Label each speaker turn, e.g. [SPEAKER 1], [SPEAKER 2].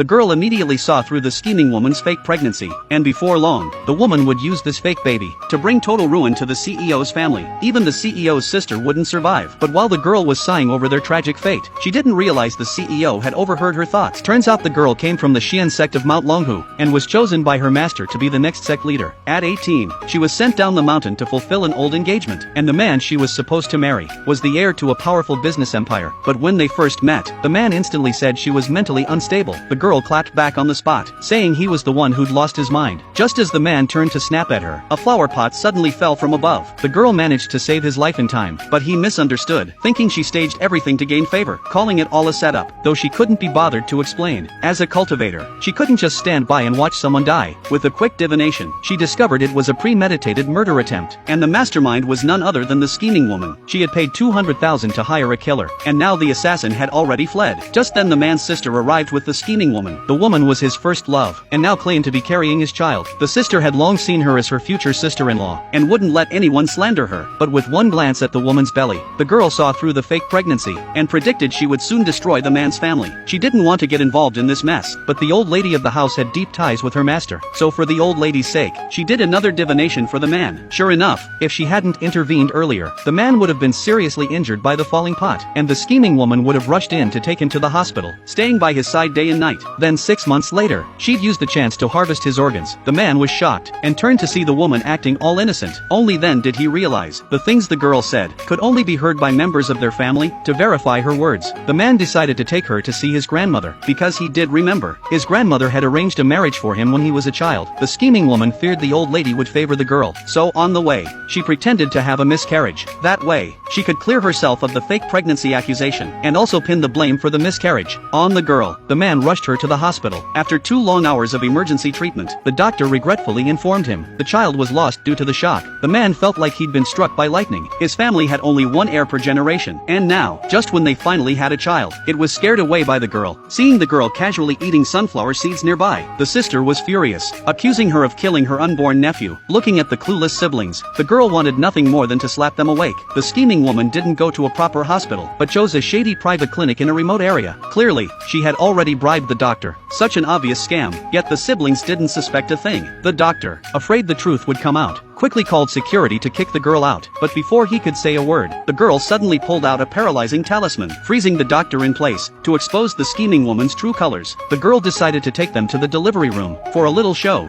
[SPEAKER 1] the girl immediately saw through the scheming woman's fake pregnancy, and before long, the woman would use this fake baby to bring total ruin to the CEO's family. Even the CEO's sister wouldn't survive. But while the girl was sighing over their tragic fate, she didn't realize the CEO had overheard her thoughts. Turns out the girl came from the Xian sect of Mount Longhu, and was chosen by her master to be the next sect leader. At 18, she was sent down the mountain to fulfill an old engagement, and the man she was supposed to marry was the heir to a powerful business empire. But when they first met, the man instantly said she was mentally unstable. The girl clapped back on the spot, saying he was the one who'd lost his mind. Just as the man turned to snap at her, a flower pot suddenly fell from above. The girl managed to save his life in time, but he misunderstood, thinking she staged everything to gain favor, calling it all a setup, though she couldn't be bothered to explain. As a cultivator, she couldn't just stand by and watch someone die. With a quick divination, she discovered it was a premeditated murder attempt, and the mastermind was none other than the scheming woman. She had paid 200,000 to hire a killer, and now the assassin had already fled. Just then the man's sister arrived with the scheming woman. The woman was his first love, and now claimed to be carrying his child. The sister had long seen her as her future sister-in-law, and wouldn't let anyone slander her. But with one glance at the woman's belly, the girl saw through the fake pregnancy, and predicted she would soon destroy the man's family. She didn't want to get involved in this mess, but the old lady of the house had deep ties with her master, so for the old lady's sake, she did another divination for the man. Sure enough, if she hadn't intervened earlier, the man would have been seriously injured by the falling pot, and the scheming woman would have rushed in to take him to the hospital, staying by his side day and night. Then 6 months later, she'd used the chance to harvest his organs. The man was shocked, and turned to see the woman acting all innocent. Only then did he realize, the things the girl said, could only be heard by members of their family. To verify her words, the man decided to take her to see his grandmother, because he did remember, his grandmother had arranged a marriage for him when he was a child. The scheming woman feared the old lady would favor the girl, so on the way, she pretended to have a miscarriage. That way, she could clear herself of the fake pregnancy accusation, and also pin the blame for the miscarriage on the girl. The man rushed her to the hospital. After 2 long hours of emergency treatment, the doctor regretfully informed him the child was lost due to the shock. The man felt like he'd been struck by lightning. His family had only one heir per generation, and now, just when they finally had a child, it was scared away by the girl. Seeing the girl casually eating sunflower seeds nearby, the sister was furious, accusing her of killing her unborn nephew. Looking at the clueless siblings, the girl wanted nothing more than to slap them awake. The scheming woman didn't go to a proper hospital, but chose a shady private clinic in a remote area. Clearly, she had already bribed the doctor. Such an obvious scam, yet the siblings didn't suspect a thing. The doctor, afraid the truth would come out, quickly called security to kick the girl out, but before he could say a word, the girl suddenly pulled out a paralyzing talisman, freezing the doctor in place. To expose the scheming woman's true colors, the girl decided to take them to the delivery room for a little show.